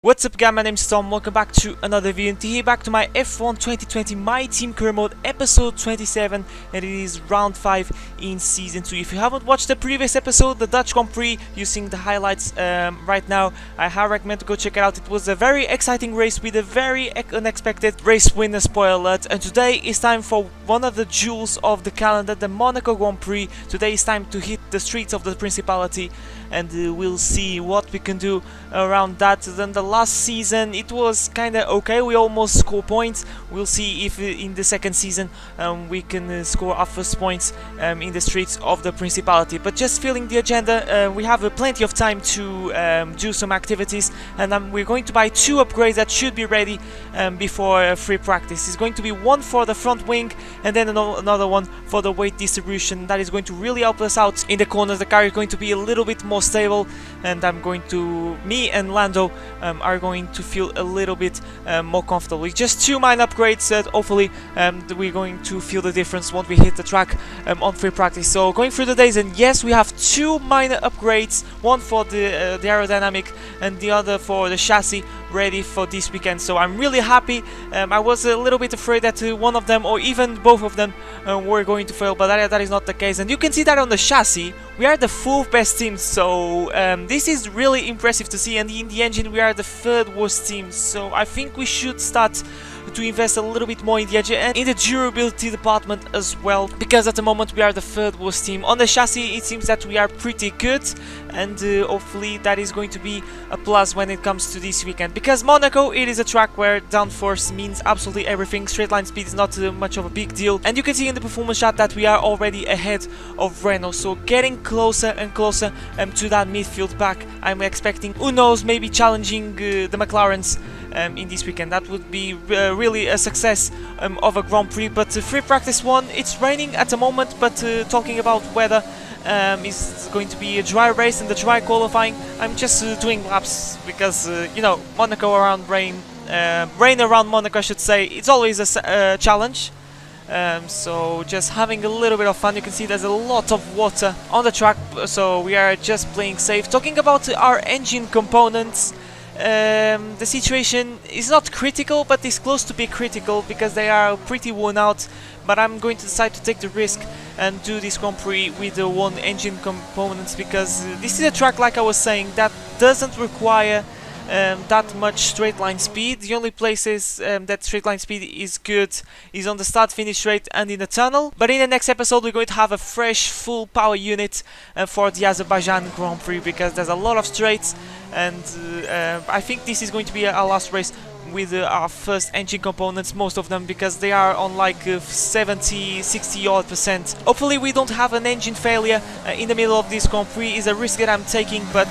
What's up guys, my name's Tom, welcome back to another video, and here back to my F1 2020 My Team Career Mode episode 27, and it is round 5 in season 2. If you haven't watched the previous episode, the Dutch Grand Prix, you're seeing the highlights right now. I highly recommend to go check it out. It was a very exciting race with a very unexpected race winner, spoiler alert, and today is time for one of the jewels of the calendar, the Monaco Grand Prix. Today is time to hit the streets of the Principality, and we'll see what we can do around that. Then the last season it was kinda okay, we almost score points. We'll see if in the second season we can score our first points in the streets of the Principality. But just filling the agenda, we have plenty of time to do some activities, and we're going to buy 2 upgrades that should be ready before free practice. It's going to be one for the front wing and then another one for the weight distribution. That is going to really help us out in the corners. The car is going to be a little bit more stable, and me and Lando are going to feel a little bit more comfortable. With just 2 minor upgrades that hopefully we're going to feel the difference once we hit the track on free practice. So going through the days, and yes, we have 2 minor upgrades, one for the aerodynamic and the other for the chassis, ready for this weekend. So I'm really happy. I was a little bit afraid that one of them or even both of them were going to fail, but that is not the case, and you can see that on the chassis we are the 4th best team. So this is really impressive to see, and in the engine we are the 3rd worst team. So I think we should start to invest a little bit more in the engine and in the durability department as well, because at the moment we are the 3rd worst team. On the chassis it seems that we are pretty good, and hopefully that is going to be a plus when it comes to this weekend, because Monaco, it is a track where downforce means absolutely everything. Straight line speed is not much of a big deal, and you can see in the performance chart that we are already ahead of Renault, so getting closer and closer to that midfield pack. I'm expecting, who knows, maybe challenging the McLarens in this weekend. That would be really a success of a Grand Prix. But free practice 1, it's raining at the moment, but talking about weather, it's going to be a dry race and the dry qualifying. I'm just doing laps because you know, Monaco around rain, rain around Monaco I should say, it's always a challenge. So just having a little bit of fun. You can see there's a lot of water on the track, so we are just playing safe. Talking about our engine components, the situation is not critical, but it's close to be critical because they are pretty worn out. But I'm going to decide to take the risk and do this Grand Prix with the 1 engine components, because this is a track, like I was saying, that doesn't require that much straight line speed. The only places that straight line speed is good is on the start finish straight and in the tunnel. But in the next episode we're going to have a fresh full power unit for the Azerbaijan Grand Prix, because there's a lot of straights, and I think this is going to be our last race with our first engine components, most of them, because they are on like 70-60 odd %. Hopefully we don't have an engine failure in the middle of this Grand Prix. Is a risk that I'm taking, but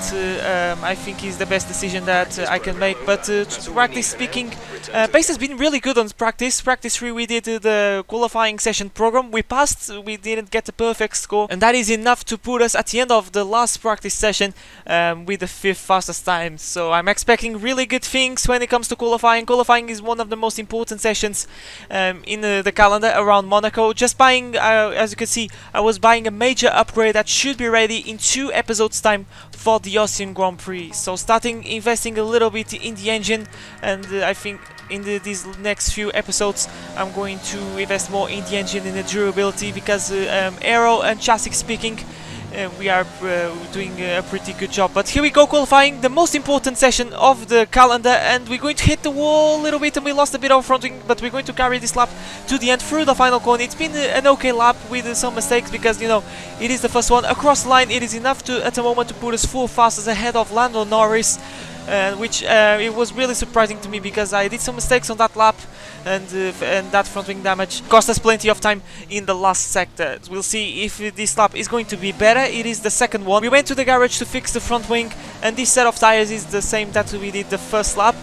I think is the best decision that I can make. But practically speaking, pace has been really good on practice 3. We did the qualifying session program, we passed, we didn't get a perfect score, and that is enough to put us at the end of the last practice session with the 5th fastest time. So I'm expecting really good things when it comes to qualifying. Qualifying is one of the most important sessions in the calendar around Monaco. Just buying, as you can see, I was buying a major upgrade that should be ready in 2 episodes time for the Austrian Grand Prix. So starting investing a little bit in the engine, and I think in these next few episodes I'm going to invest more in the engine, in the durability, because aero and chassis speaking, we are doing a pretty good job. But here we go, qualifying, the most important session of the calendar, and we're going to hit the wall a little bit, and we lost a bit of front wing, but we're going to carry this lap to the end through the final corner. It's been an okay lap with some mistakes, because you know, it is the first one across the line. It is enough to at the moment to put us 4 fastest ahead of Lando Norris, which it was really surprising to me, because I did some mistakes on that lap, and that front wing damage cost us plenty of time in the last sector. We'll see if this lap is going to be better. It is the 2nd one. We went to the garage to fix the front wing, and this set of tires is the same that we did the first lap.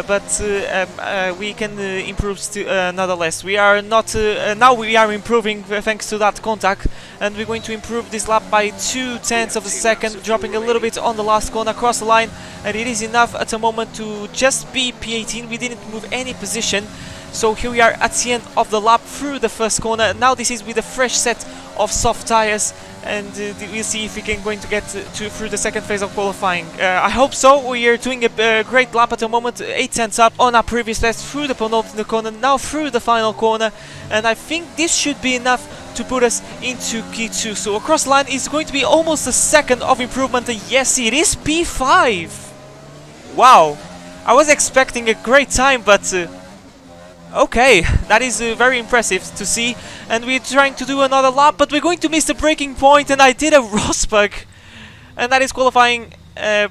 But we can improve nonetheless. We are not now we are improving thanks to that contact, and we're going to improve this lap by 0.2 of a second, dropping a little bit on the last corner across the line, and it is enough at the moment to just be P18. We didn't move any position. So here we are at the end of the lap through the first corner. Now this is with a fresh set of soft tires, and we'll see if we can going to get through the second phase of qualifying. I hope so. We are doing a great lap at the moment, 8 tenths up on our previous test, through the penultimate corner, now through the final corner, and I think this should be enough to put us into Q2. So across the line is going to be almost a second of improvement, and yes, it is P5. Wow, I was expecting a great time, but okay, that is very impressive to see. And we're trying to do another lap, but we're going to miss the braking point, and I did a Rosberg, and that is qualifying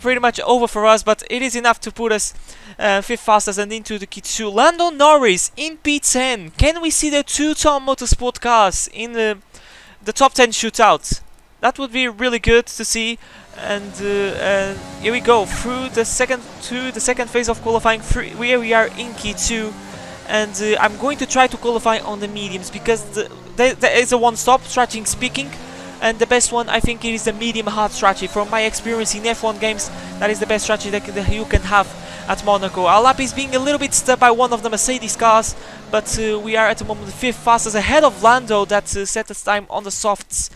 pretty much over for us, but it is enough to put us 5th fastest and into the Q2. Lando Norris in P10. Can we see the two-ton motorsport cars in the top 10 shootout? That would be really good to see. And here we go through the second phase of qualifying. Here we are in Q2, and I'm going to try to qualify on the mediums because there is a one-stop strategy speaking. And the best one, I think, it is the medium-hard strategy. From my experience in F1 games, that is the best strategy that you can have at Monaco. Our lap is being a little bit stopped by one of the Mercedes cars, but we are at the moment 5th fastest ahead of Lando that set his time on the softs.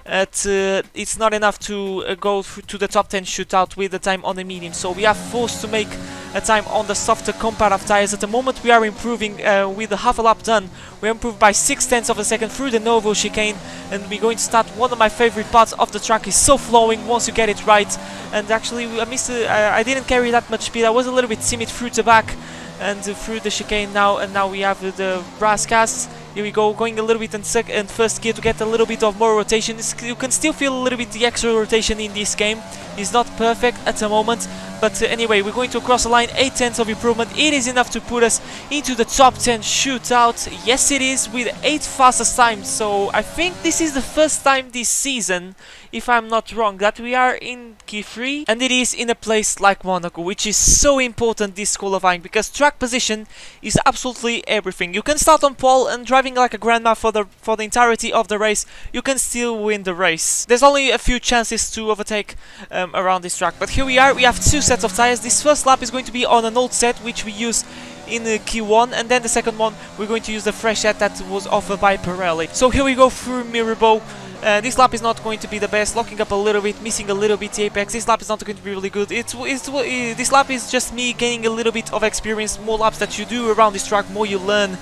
It's not enough to go to the top 10 shootout with the time on the medium, so we are forced to make a time on the softer comparative tires. At the moment we are improving with the half a lap done. We improved by 6 tenths of a second through the Novo chicane, and we're going to start one of my favorite parts of the track. Is so flowing once you get it right, and actually I didn't carry that much speed. I was a little bit timid through the back and through the chicane now, and now we have the brass casts. Here we go, going a little bit in first gear to get a little bit of more rotation. You can still feel a little bit the extra rotation in this game. It's not perfect at the moment, but anyway, we're going to cross the line. 8 tenths of improvement. It is enough to put us into the top 10 shootout. Yes, it is, with 8 fastest times. So I think this is the first time this season, if I'm not wrong, that we are in Q3, and it is in a place like Monaco, which is so important this qualifying, because track position is absolutely everything. You can start on pole and driving like a grandma for the entirety of the race. You can still win the race. There's only a few chances to overtake around this track, but here we are. We have 2 sets of tires. This first lap is going to be on an old set which we use in Q1, and then the second one we're going to use the fresh set that was offered by Pirelli. So here we go through Mirabeau. This lap is not going to be the best, locking up a little bit, missing a little bit the apex. This lap is not going to be really good. This lap is just me gaining a little bit of experience. More laps that you do around this track, more you learn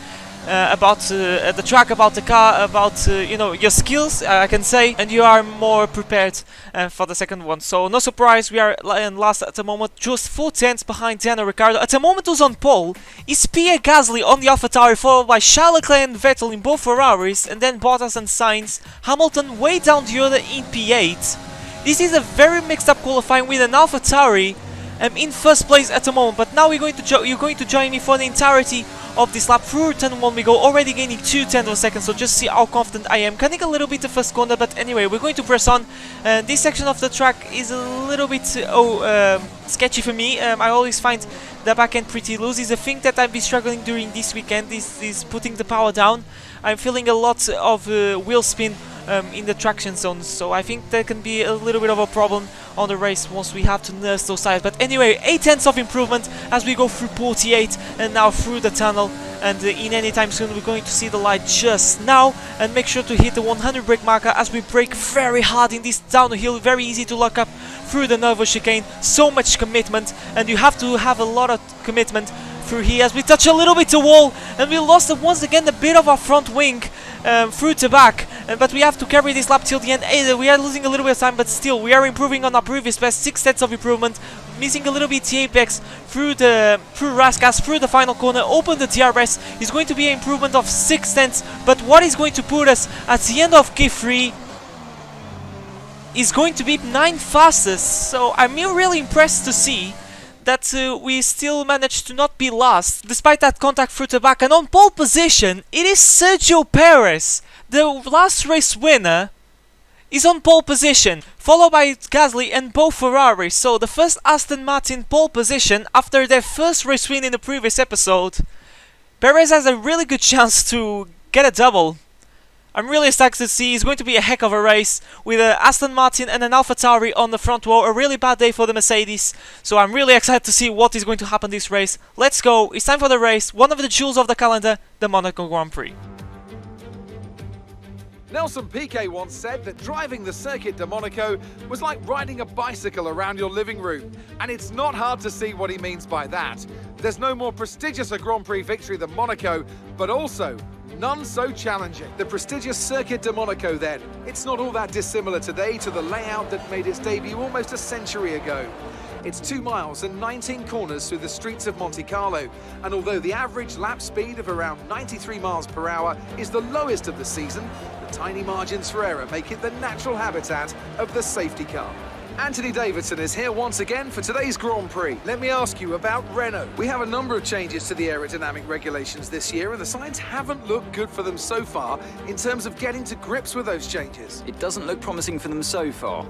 about the track, about the car, about you know, your skills, I can say, and you are more prepared for the second one. So no surprise, we are in last at the moment, just 4 tenths behind Daniel Ricciardo. At the moment who's on pole is Pierre Gasly on the AlphaTauri, followed by Charles Leclerc and Vettel in both Ferraris, and then Bottas and Sainz. Hamilton way down the other in P8. This is a very mixed up qualifying with an AlphaTauri in first place at the moment, but now you're going to join me for the entirety of this lap. Through turn 1 we go, already gaining 2 tenths of a second, so just see how confident I am. Cutting a little bit the first corner, but anyway, we're going to press on. This section of the track is a little bit sketchy for me. I always find the back end pretty loose. Is a thing that I've been struggling during this weekend, is putting the power down. I'm feeling a lot of wheel spin in the traction zones, so I think there can be a little bit of a problem on the race once we have to nurse those tires. But anyway, 8 tenths of improvement as we go through 48 and now through the tunnel, and in any time soon we're going to see the light just now. And make sure to hit the 100 brake marker as we brake very hard in this downhill. Very easy to lock up through the Novo chicane. So much commitment, and you have to have a lot of commitment through here as we touch a little bit the wall, and we lost once again a bit of our front wing through to back, but we have to carry this lap till the end. We are losing a little bit of time, but still we are improving on our previous best. 6 tenths of improvement, missing a little bit the apex through Raskas, through the final corner. Open the DRS is going to be an improvement of 6 tenths, but what is going to put us at the end of Q3 is going to be 9 fastest. So I'm really impressed to see that we still managed to not be last, despite that contact through the back. And on pole position, it is Sergio Perez, the last race winner, is on pole position, followed by Gasly and both Ferraris. So the first Aston Martin pole position after their first race win in the previous episode. Perez has a really good chance to get a double. I'm really excited to see. It's going to be a heck of a race with Aston Martin and an AlphaTauri on the front row. A really bad day for the Mercedes. So I'm really excited to see what is going to happen this race. Let's go. It's time for the race. One of the jewels of the calendar, the Monaco Grand Prix. Nelson Piquet once said that driving the Circuit de Monaco was like riding a bicycle around your living room. And it's not hard to see what he means by that. There's no more prestigious a Grand Prix victory than Monaco, but also none so challenging. The prestigious Circuit de Monaco then. It's not all that dissimilar today to the layout that made its debut almost a century ago. It's 2 miles and 19 corners through the streets of Monte Carlo, and although the average lap speed of around 93 miles per hour is the lowest of the season, the tiny margins for error make it the natural habitat of the safety car. Anthony Davidson is here once again for today's Grand Prix. Let me ask you about Renault. We have a number of changes to the aerodynamic regulations this year, and the signs haven't looked good for them so far in terms of getting to grips with those changes. It doesn't look promising for them so far.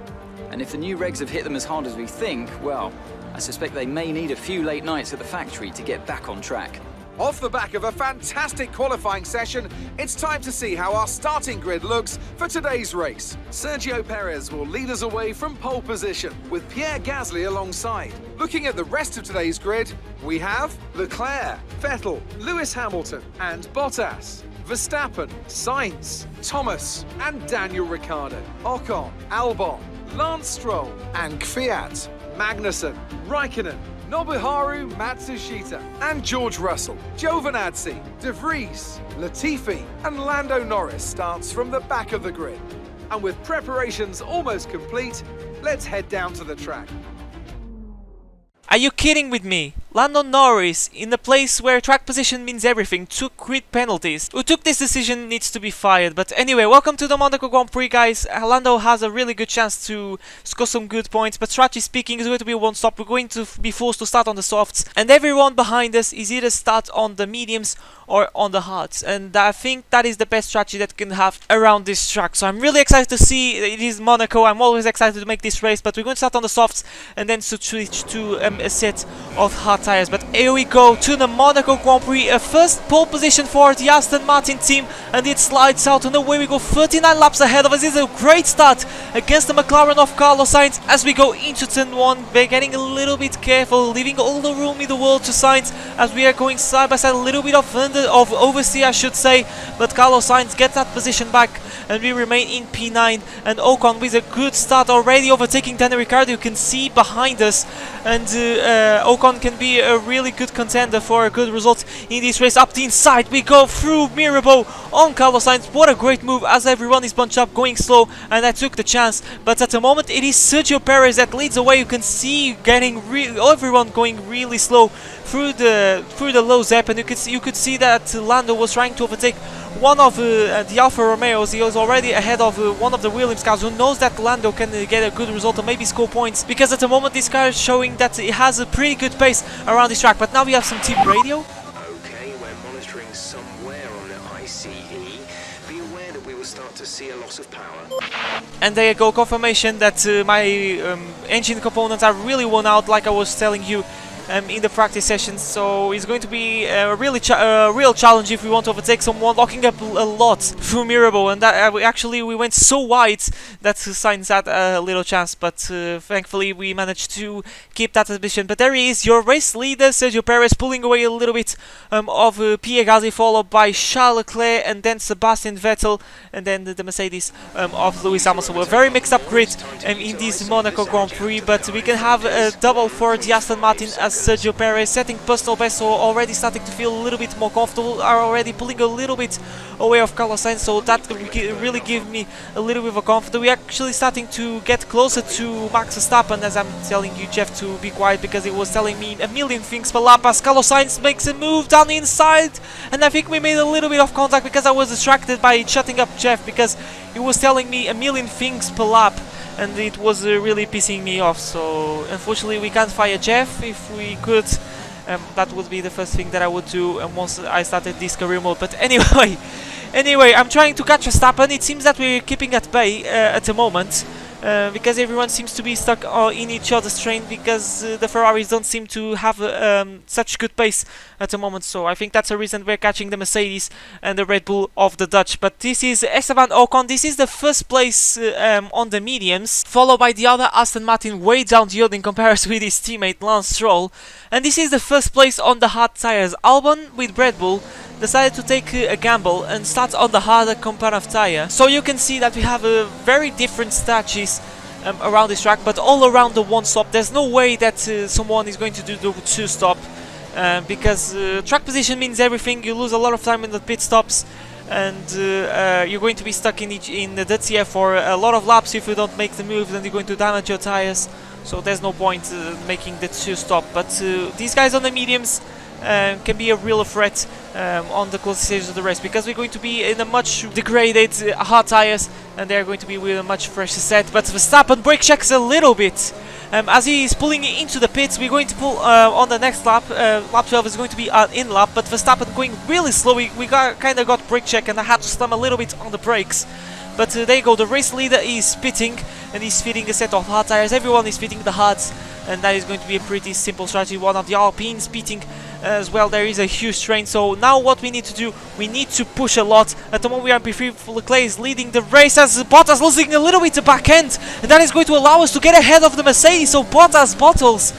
And if the new regs have hit them as hard as we think, well, I suspect they may need a few late nights at the factory to get back on track. Off the back of a fantastic qualifying session, it's time to see how our starting grid looks for today's race. Sergio Perez will lead us away from pole position, with Pierre Gasly alongside. Looking at the rest of today's grid, we have Leclerc, Vettel, Lewis Hamilton and Bottas, Verstappen, Sainz, Thomas and Daniel Ricciardo, Ocon, Albon, Lance Stroll and Kvyat, Magnussen, Raikkonen, Nobuharu Matsushita and George Russell, Giovinazzi, De Vries, Latifi and Lando Norris starts from the back of the grid. And with preparations almost complete, let's head down to the track. Are you kidding with me? Lando Norris, in a place where track position means everything, took grid penalties. Who took this decision needs to be fired. But anyway, welcome to the Monaco Grand Prix, guys. Lando has a really good chance to score some good points, but strategy speaking, it's going to be one stop. We're going to be forced to start on the softs, and everyone behind us is either start on the mediums or on the hards, and I think that is the best strategy that can have around this track. So I'm really excited to see it is Monaco. I'm always excited to make this race, but we're going to start on the softs and then switch to a set of hard tires. But here we go to the Monaco Grand Prix, a first pole position for the Aston Martin team, and it slides out and away we go. 39 laps ahead of us. This is a great start against the McLaren of Carlos Sainz. As we go into turn 1, we're getting a little bit careful, leaving all the room in the world to Sainz as we are going side by side, a little bit of oversteer I should say, but Carlos Sainz gets that position back and we remain in P9, and Ocon with a good start already overtaking Daniel Ricciardo, you can see behind us, and Ocon can be a really good contender for a good result in this race. Up the inside we go through Mirabeau on Carlos Sainz. What a great move as everyone is bunched up going slow, and I took the chance, but at the moment it is Sergio Perez that leads away. You can see everyone going really slow through the low zep, and you could see that Lando was trying to overtake one of the Alfa Romeos. He was already ahead of one of the Williams cars, who knows that Lando can get a good result and maybe score points, because at the moment this car is showing that it has a pretty good pace around this track. But now we have some team radio. Okay, we're monitoring somewhere on the ICE. Be aware that we will start to see a loss of power. And there you go, confirmation that my engine components are really worn out, like I was telling you in the practice sessions. So it's going to be a real challenge if we want to overtake someone, locking up a lot through Mirabeau, and that we went so wide that Sainz had a little chance, but thankfully we managed to keep that position. But there he is, your race leader Sergio Perez, pulling away a little bit of Pierre Gasly, followed by Charles Leclerc and then Sebastian Vettel, and then the Mercedes of Lewis Hamilton. We're very mixed up grid in this Monaco Grand Prix, but we can have a double for the Aston Martin as Sergio Perez setting personal best, so already starting to feel a little bit more comfortable, are already pulling a little bit away of Carlos Sainz, so that really give me a little bit of confidence. We're actually starting to get closer to Max Verstappen, as I'm telling you, Jeff, to be quiet, because he was telling me a million things per lap as Carlos Sainz makes a move down the inside, and I think we made a little bit of contact because I was distracted by shutting up Jeff, because he was telling me a million things per lap, and it was really pissing me off. So unfortunately we can't fire Jeff. If we could, that would be the first thing that I would do once I started this career mode. But anyway, I'm trying to catch Verstappen. It seems that we're keeping at bay at the moment, because everyone seems to be stuck in each other's train, because the Ferraris don't seem to have such good pace at the moment. So I think that's the reason we're catching the Mercedes and the Red Bull of the Dutch. But this is Esteban Ocon. This is the first place on the mediums, followed by the other Aston Martin way down the road in comparison with his teammate Lance Stroll. And this is the first place on the hard tires, Albon with Red Bull, decided to take a gamble and start on the harder comparative tire. So you can see that we have a very different strategies around this track, but all around the one stop. There's no way that someone is going to do the two stop, because track position means everything. You lose a lot of time in the pit stops, and you're going to be stuck in the DTF for a lot of laps. If you don't make the move, then you're going to damage your tires. So there's no point making the two stop. But these guys on the mediums can be a real threat on the closest stages of the race, because we're going to be in a much degraded hard tires, and they're going to be with a much fresher set. But Verstappen brake checks a little bit as he is pulling into the pits. We're going to pull on the next lap. Lap 12 is going to be an in lap, but Verstappen going really slow. We kind of got brake check, and I had to slam a little bit on the brakes. But there you go, the race leader is pitting, and he's fitting a set of hard tires. Everyone is fitting the hards, and that is going to be a pretty simple strategy. One of the Alpines pitting as well. There is a huge train. So now what we need to do, we need to push a lot. At the moment we are in P3. Leclerc is leading the race as Bottas losing a little bit the back end, and that is going to allow us to get ahead of the Mercedes. So Bottas bottles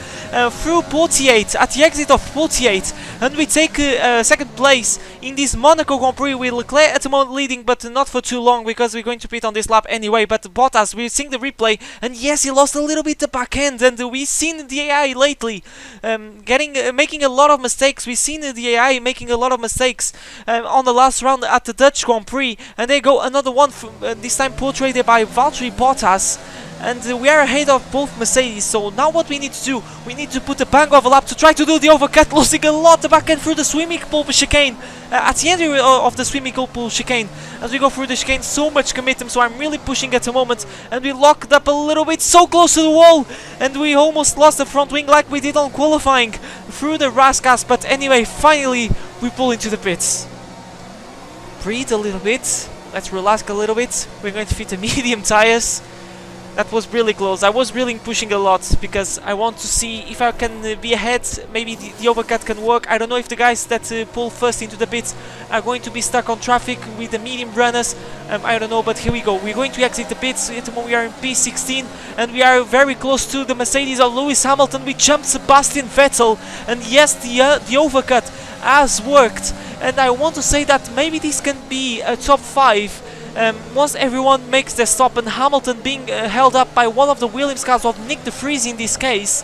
through 48 at the exit of 48, and we take second place in this Monaco Grand Prix with Leclerc at the moment leading, but not for too long, because we're going to pit on this lap anyway. But Bottas, we're seeing the replay, and yes, he lost a little bit the back end, and we've seen the AI lately making a lot of mistakes. We've seen the AI making a lot of mistakes on the last round at the Dutch Grand Prix, and there go another one this time portrayed by Valtteri Bottas. And we are ahead of both Mercedes. So now what we need to do, we need to put a bang of a lap to try to do the overcut, losing a lot the back end through the swimming pool chicane. At the end of the swimming pool chicane, as we go through the chicane, so much commitment, so I'm really pushing at the moment, and we locked up a little bit, so close to the wall, and we almost lost the front wing like we did on qualifying through the Raskas. But anyway, finally we pull into the pits. Breathe a little bit, let's relax a little bit. We're going to fit the medium tires. That was really close. I was really pushing a lot, because I want to see if I can be ahead. Maybe the overcut can work. I don't know if the guys that pull first into the pits are going to be stuck on traffic with the medium runners. I don't know, but here we go. We're going to exit the pits. At the moment we are in P16, and we are very close to the Mercedes of Lewis Hamilton. We jumped Sebastian Vettel, and yes, the overcut has worked. And I want to say that maybe this can be a top 5. Once everyone makes their stop, and Hamilton being held up by one of the Williams cars of Nick de Vries in this case,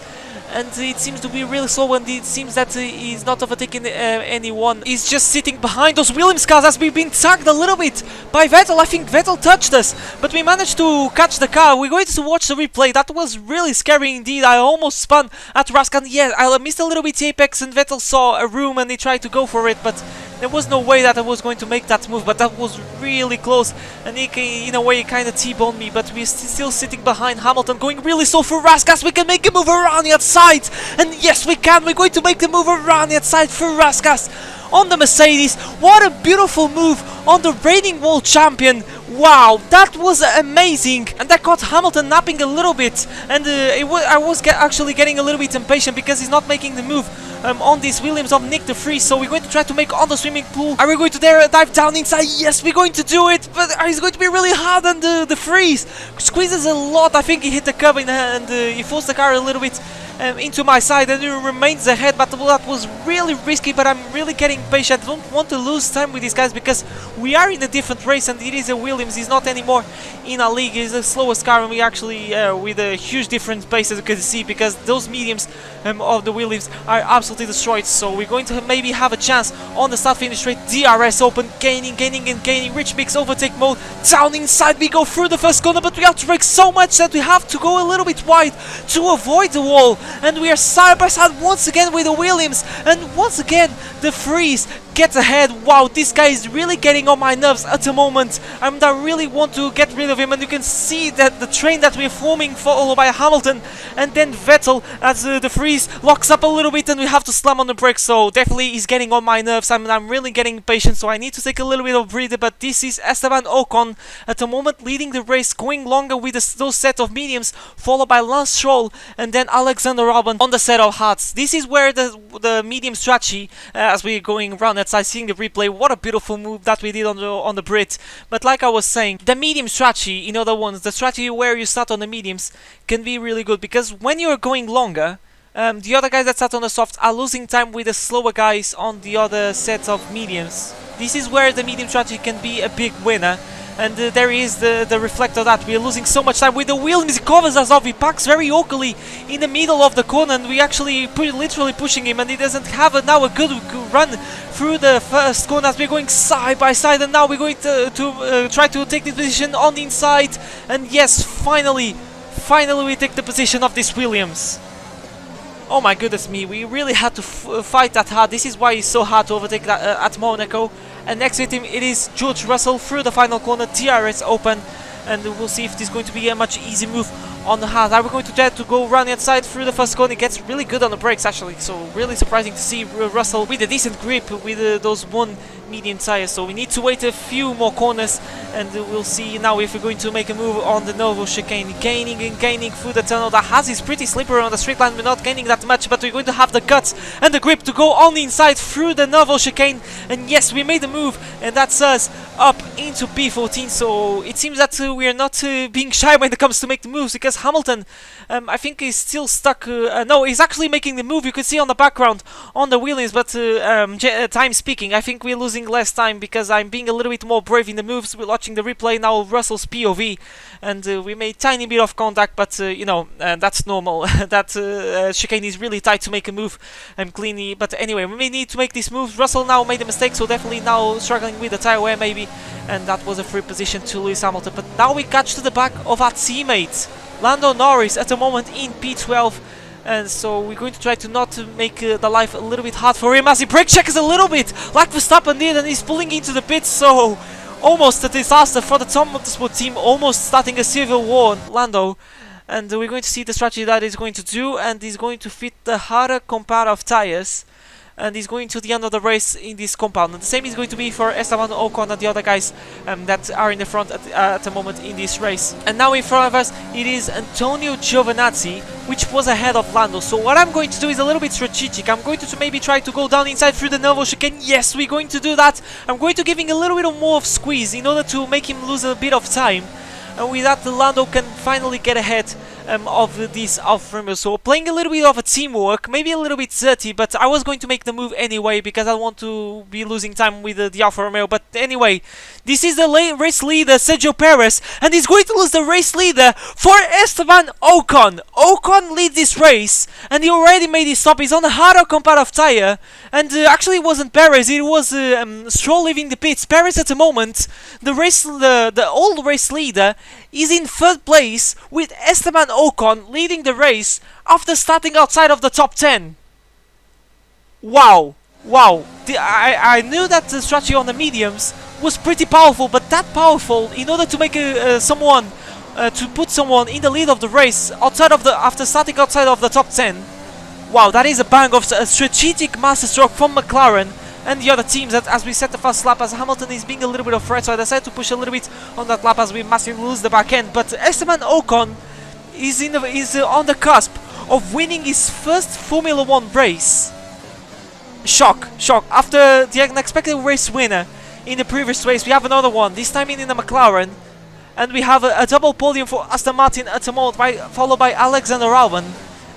and it seems to be really slow, and it seems that he's not overtaking anyone. He's just sitting behind those Williams cars as we've been tagged a little bit by Vettel. I think Vettel touched us, but we managed to catch the car. We're going to watch the replay. That was really scary indeed. I almost spun at Raskan. Yeah, I missed a little bit the apex, and Vettel saw a room and he tried to go for it, but there was no way that I was going to make that move. But that was really close, and he, in a way, kind of T-boned me. But we're still sitting behind Hamilton, going really slow for Raskas. We can make a move around the outside, and yes, we can. We're going to make the move around the outside for Raskas on the Mercedes. What a beautiful move on the reigning world champion. Wow, that was amazing, and that caught Hamilton napping a little bit, and I was actually getting a little bit impatient because he's not making the move on this Williams of Nick de Vries. So we're going to try to make on the swimming pool. Are we going to dare dive down inside? Yes, we're going to do it, but it's going to be really hard on the Vries. Squeezes a lot. I think he hit the curb and he forced the car a little bit into my side, and he remains ahead. But that was really risky, but I'm really getting patient. I don't want to lose time with these guys, because we are in a different race, and it is a Williams. He's not anymore in our league. He's the slowest car, and we actually with a huge different pace, as you can see, because those mediums of the Williams are absolutely destroyed. So we're going to maybe have a chance on the start finish straight. DRS open, gaining, rich mix overtake mode. Down inside we go through the first corner, but we have to brake so much that we have to go a little bit wide to avoid the wall. And we are side by side once again with the Williams, and once again the Vries gets ahead. Wow, this guy is really getting on my nerves at the moment. I really want to get rid of him, and you can see that the train that we're forming, followed by Hamilton and then Vettel, as the Vries locks up a little bit, and we have to slam on the brakes. So definitely he's getting on my nerves. I'm really getting impatient, so I need to take a little bit of breather. But this is Esteban Ocon at the moment leading the race, going longer with those set of mediums, followed by Lance Stroll and then Alexander Albon on the set of hards. This is where the medium strategy, as we're going around that side, seeing the replay, what a beautiful move that we did on the Brit. But like I was saying, the medium strategy, in other words, the strategy where you start on the mediums, can be really good, because when you're going longer, The other guys that sat on the softs are losing time with the slower guys on the other set of mediums. This is where the medium strategy can be a big winner. And there is the reflect of that. We are losing so much time with the Williams. He covers us off. He parks very awkwardly in the middle of the corner, and we actually literally pushing him, and he doesn't have now a good run through the first corner as we're going side by side, and now we're going to try to take the position on the inside. And yes, finally we take the position of this Williams. Oh my goodness me, we really had to fight that hard. This is why it's so hard to overtake that at Monaco. And next with him it is George Russell through the final corner, DRS open, and we'll see if this is going to be a much easy move on the hard. Are we going to try to go run outside through the first corner? It gets really good on the brakes actually, so really surprising to see Russell with a decent grip with those one medium tires. So we need to wait a few more corners, and we'll see now if we're going to make a move on the Novo chicane. Gaining and gaining through the tunnel. The Haas is pretty slippery on the straight line. We're not gaining that much, but we're going to have the guts and the grip to go on the inside through the Novo chicane. And yes, we made the move, and that's us up into P14. So it seems that we are not being shy when it comes to make the moves, because Hamilton, I think, is still stuck. No, he's actually making the move. You can see on the background on the Williams, but time speaking, I think we're losing less time because I'm being a little bit more brave in the moves. We're watching the replay now of Russell's POV, and we made a tiny bit of contact, but you know, that's normal. That chicane is really tight to make a move cleanly. But anyway, we may need to make this move. Russell now made a mistake, so definitely now struggling with the tire wear maybe, and that was a free position to Lewis Hamilton. But now we catch to the back of our teammate Lando Norris at the moment in P12. And so we're going to try to not make the life a little bit hard for him as he brake checks a little bit like Verstappen did, and he's pulling into the pits. So almost a disaster for the Tom Motorsport team, almost starting a civil war on Lando. And we're going to see the strategy that he's going to do, and he's going to fit the harder compound of tires, and he's going to the end of the race in this compound. And the same is going to be for Esteban Ocon and the other guys that are in the front at the moment in this race. And now in front of us it is Antonio Giovinazzi, which was ahead of Lando. So what I'm going to do is a little bit strategic. I'm going to maybe try to go down inside through the Novo chicane. Yes, we're going to do that. I'm going to give him a little bit more of squeeze in order to make him lose a bit of time. And with that, Lando can finally get ahead of this Alfa Romeo. So playing a little bit of a teamwork, maybe a little bit dirty, but I was going to make the move anyway because I want to be losing time with the Alfa Romeo. But anyway, this is the race leader, Sergio Perez, and he's going to lose the race leader for Esteban Ocon. Ocon leads this race, and he already made his stop. He's on a harder compound of tire, and actually it wasn't Perez, it was Stroll leaving the pits. Perez at the moment, the old race leader, is in third place with Esteban Ocon leading the race after starting outside of the top 10. Wow. Wow. I knew that the strategy on the mediums was pretty powerful, but that powerful in order to make to put someone in the lead of the race after starting outside of the top 10. Wow, that is a bang of a strategic masterstroke from McLaren and the other teams. That as we set the first lap, as Hamilton is being a little bit of threat, so I decided to push a little bit on that lap as we massively lose the back end. But Esteban Ocon is on the cusp of winning his first Formula 1 race. Shock. After the unexpected race winner in the previous race, we have another one, this time in the McLaren, and we have a double podium for Aston Martin at the moment, followed by Alexander Albon.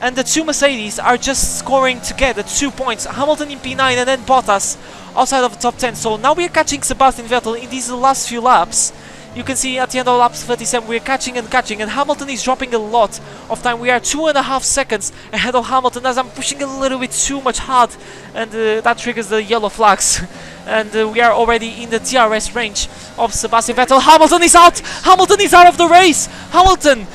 And the two Mercedes are just scoring together 2 points. Hamilton in P9 and then Bottas outside of the top 10. So now we are catching Sebastian Vettel in these last few laps. You can see at the end of lap 37 we are catching, and Hamilton is dropping a lot of time. We are 2.5 seconds ahead of Hamilton as I'm pushing a little bit too much hard, and that triggers the yellow flags. And we are already in the DRS range of Sebastian Vettel. Hamilton is out! Hamilton is out of the race! Hamilton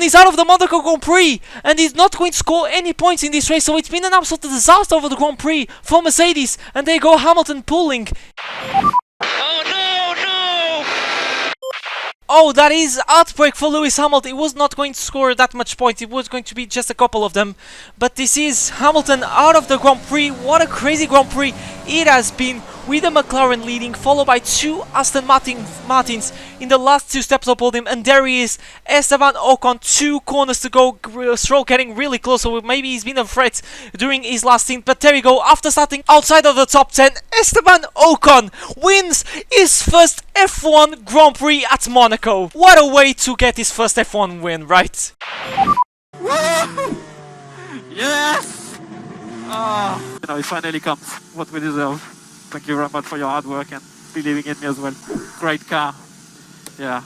is out of the Monaco Grand Prix, and he's not going to score any points in this race. So it's been an absolute disaster over the Grand Prix for Mercedes, and there you go, Hamilton pulling. Oh, that is outbreak for Lewis Hamilton. He was not going to score that much points. It was going to be just a couple of them. But this is Hamilton out of the Grand Prix. What a crazy Grand Prix it has been, with the McLaren leading, followed by two Aston Martins in the last two steps of podium. And there he is, Esteban Ocon, 2 corners to go. Stroll getting really close, so maybe he's been a threat during his last stint. But there we go, after starting outside of the top 10, Esteban Ocon wins his first F1 Grand Prix at Monaco. What a way to get his first F1 win, right? Yes! You know, it finally comes, what we deserve. Thank you very much for your hard work and believing in me as well. Great car. Yeah,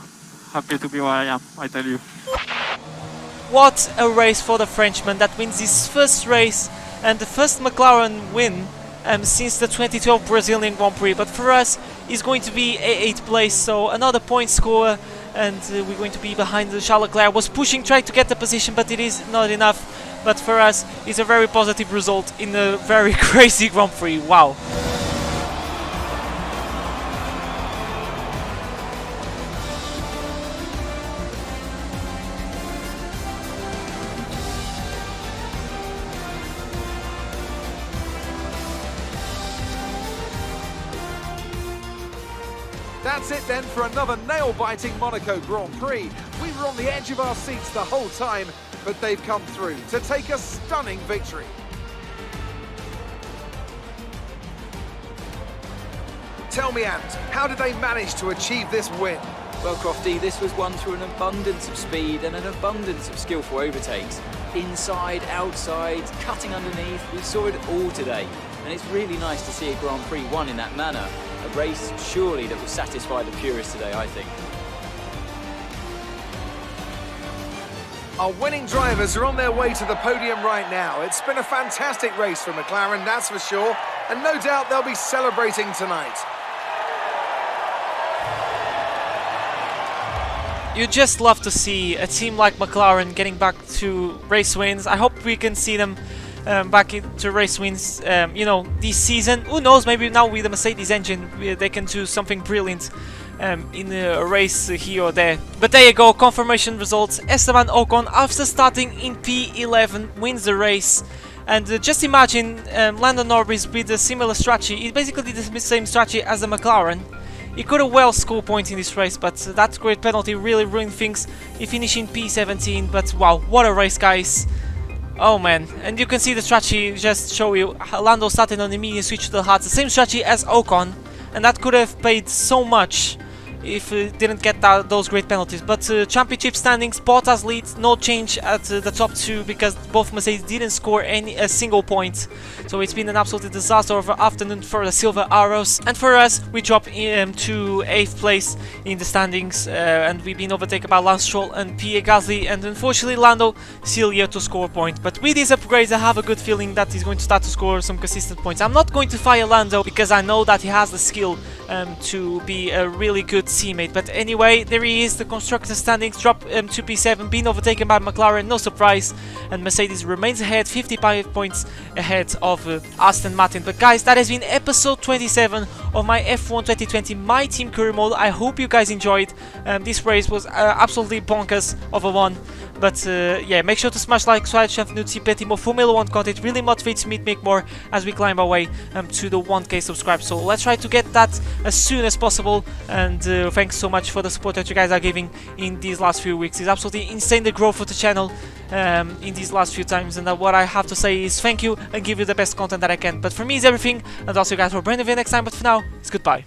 happy to be where I am, I tell you. What a race for the Frenchman that wins his first race and the first McLaren win since the 2012 Brazilian Grand Prix. But for us, he's going to be 8th place, so another point scorer, and we're going to be behind Charles Leclerc. Was pushing, trying to get the position, but it is not enough. But for us, it's a very positive result in a very crazy Grand Prix. Wow. That's it then for another nail-biting Monaco Grand Prix. We were on the edge of our seats the whole time, but they've come through to take a stunning victory. Tell me, Ant, how did they manage to achieve this win? Well, Crofty, this was won through an abundance of speed and an abundance of skillful overtakes. Inside, outside, cutting underneath, we saw it all today. And it's really nice to see a Grand Prix won in that manner. A race, surely, that will satisfy the purists today, I think. Our winning drivers are on their way to the podium right now. It's been a fantastic race for McLaren, that's for sure. And no doubt they'll be celebrating tonight. You just love to see a team like McLaren getting back to race wins. I hope we can see them back into race wins, you know, this season. Who knows, maybe now with the Mercedes engine they can do something brilliant in a race here or there. But there you go, confirmation results. Esteban Ocon, after starting in P11, wins the race. And just imagine Lando Norris with a similar strategy. He basically did the same strategy as the McLaren. He could have well scored points in this race, but that great penalty really ruined things. He finished in P17, but wow, what a race, guys. Oh man, and you can see the strategy just show you. Lando started on the medium, switch to the hards, the same strategy as Ocon, and that could have paid so much if he didn't get those great penalties. But championship standings, Bottas leads, no change at the top two because both Mercedes didn't score a single point. So it's been an absolute disaster of an afternoon for the Silver Arrows. And for us, we drop to 8th place in the standings, and we've been overtaken by Lance Stroll and Pierre Gasly, and unfortunately Lando still yet to score a point. But with these upgrades, I have a good feeling that he's going to start to score some consistent points. I'm not going to fire Lando because I know that he has the skill to be a really good teammate. But anyway, there he is, the constructor standings drop to P7, being overtaken by McLaren, no surprise, and Mercedes remains ahead, 55 points ahead of Aston Martin. But guys, that has been episode 27 of my F1 2020 My Team Career Mode. I hope you guys enjoyed. This race was absolutely bonkers of a one. But yeah, make sure to smash like, subscribe, channel new to see more Formula 1 content. Really motivates me to make more as we climb our way to the 1K subscribers. So let's try to get that as soon as possible. And thanks so much for the support that you guys are giving in these last few weeks. It's absolutely insane, the growth of the channel in these last few times. And what I have to say is thank you and give you the best content that I can. But for me, it's everything. And I'll see you guys for a brand new video next time. But for now, it's goodbye.